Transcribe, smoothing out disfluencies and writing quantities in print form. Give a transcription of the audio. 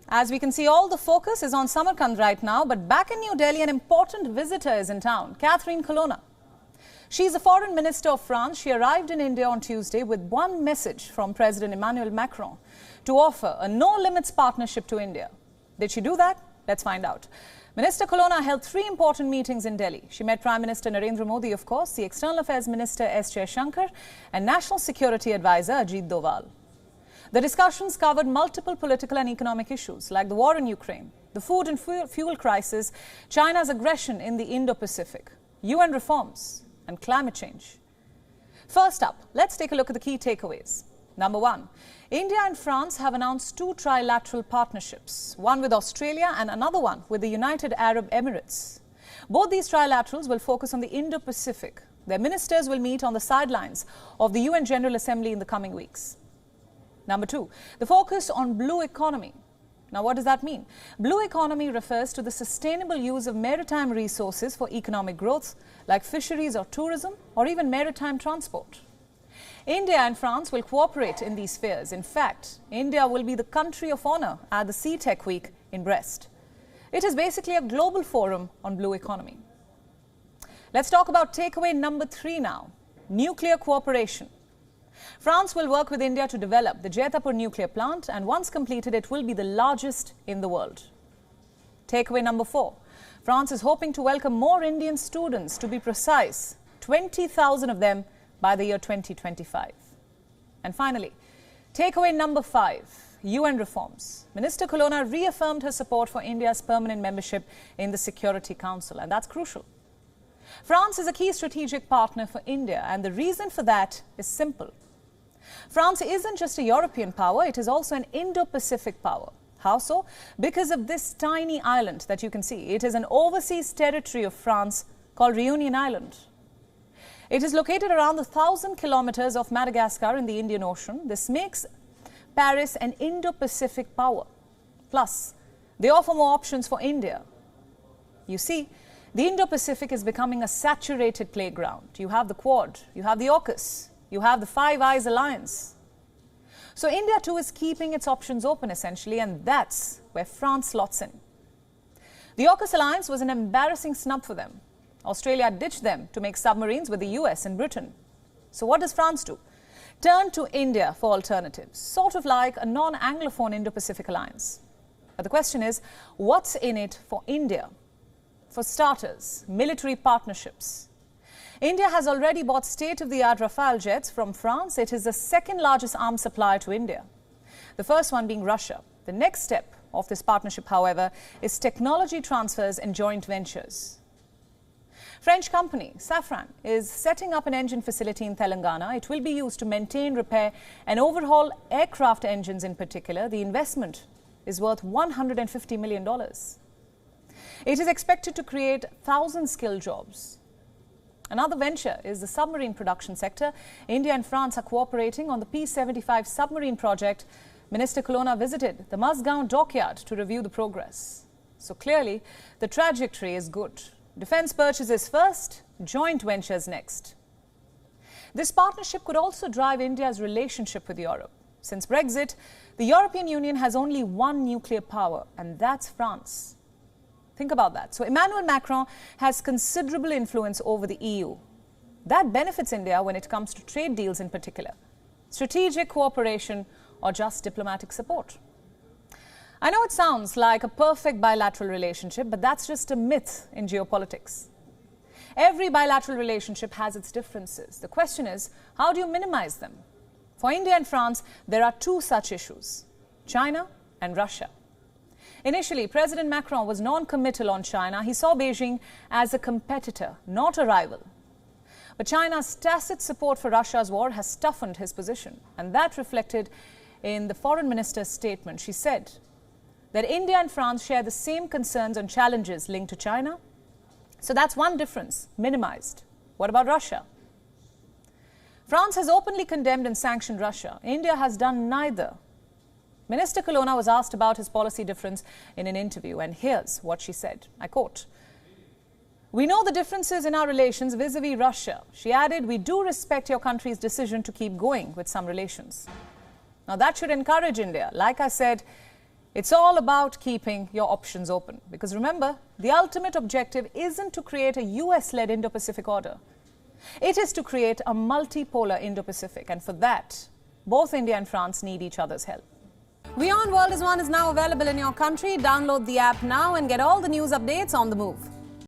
As we can see, all the focus is on Samarkand right now, but back in New Delhi, an important visitor is in town, Catherine Colonna. She's the Foreign Minister of France. She arrived in India on Tuesday with one message from President Emmanuel Macron to offer a no-limits partnership to India. Did she do that? Let's find out. Minister Colonna held three important meetings in Delhi. She met Prime Minister Narendra Modi, of course, the External Affairs Minister S. Jaishankar, and National Security Advisor Ajit Doval. The discussions covered multiple political and economic issues like the war in Ukraine, the food and fuel crisis, China's aggression in the Indo-Pacific, UN reforms, and climate change. First up, let's take a look at the key takeaways. Number one, India and France have announced two trilateral partnerships, one with Australia and another one with the United Arab Emirates. Both these trilaterals will focus on the Indo-Pacific. Their ministers will meet on the sidelines of the UN General Assembly in the coming weeks. Number two, the focus on blue economy. Now, what does that mean? Blue economy refers to the sustainable use of maritime resources for economic growth, like fisheries or tourism, or even maritime transport. India and France will cooperate in these spheres. In fact, India will be the country of honor at the Sea Tech Week in Brest. It is basically a global forum on blue economy. Let's talk about takeaway number three now, nuclear cooperation. France will work with India to develop the Jaitapur nuclear plant, and once completed, it will be the largest in the world. Takeaway number four, France is hoping to welcome more Indian students, to be precise, 20,000 of them by the year 2025. And finally, takeaway number five, UN reforms. Minister Colonna reaffirmed her support for India's permanent membership in the Security Council, and that's crucial. France is a key strategic partner for India, and the reason for that is simple. France isn't just a European power, it is also an Indo-Pacific power. How so? Because of this tiny island that you can see. It is an overseas territory of France called Reunion Island. It is located around 1,000 kilometers off Madagascar in the Indian Ocean. This makes Paris an Indo-Pacific power. Plus, they offer more options for India. You see, the Indo-Pacific is becoming a saturated playground. You have the Quad, you have the AUKUS, you have the Five Eyes Alliance. So India too is keeping its options open essentially, and that's where France slots in. The AUKUS alliance was an embarrassing snub for them. Australia ditched them to make submarines with the US and Britain. So what does France do? Turn to India for alternatives, sort of like a non-Anglophone Indo-Pacific alliance. But the question is, what's in it for India? For starters, military partnerships. India has already bought state-of-the-art Rafale jets from France. It is the second largest arms supplier to India, the first one being Russia. The next step of this partnership, however, is technology transfers and joint ventures. French company Safran is setting up an engine facility in Telangana. It will be used to maintain, repair and overhaul aircraft engines in particular. The investment is worth $150 million. It is expected to create 1,000 skilled jobs. Another venture is the submarine production sector. India and France are cooperating on the P-75 submarine project. Minister Colonna visited the Mazgaon dockyard to review the progress. So clearly, the trajectory is good. Defence purchases first, joint ventures next. This partnership could also drive India's relationship with Europe. Since Brexit, the European Union has only one nuclear power, and that's France. Think about that. So Emmanuel Macron has considerable influence over the EU. That benefits India when it comes to trade deals in particular, strategic cooperation or just diplomatic support. I know it sounds like a perfect bilateral relationship, but that's just a myth in geopolitics. Every bilateral relationship has its differences. The question is, how do you minimize them? For India and France, there are two such issues, China and Russia. Initially, President Macron was non-committal on China. He saw Beijing as a competitor, not a rival. But China's tacit support for Russia's war has toughened his position, and that reflected in the foreign minister's statement. She said that India and France share the same concerns on challenges linked to China. So that's one difference, minimized. What about Russia? France has openly condemned and sanctioned Russia. India has done neither. Minister Colonna was asked about his policy difference in an interview, and here's what she said. I quote, "We know the differences in our relations vis-a-vis Russia." She added, "We do respect your country's decision to keep going with some relations." Now that should encourage India. Like I said, It's all about keeping your options open. Because remember, the ultimate objective isn't to create a US-led Indo-Pacific order. It is to create a multipolar Indo-Pacific. And for that, both India and France need each other's help. WION World is One is now available in your country. Download the app now and get all the news updates on the move.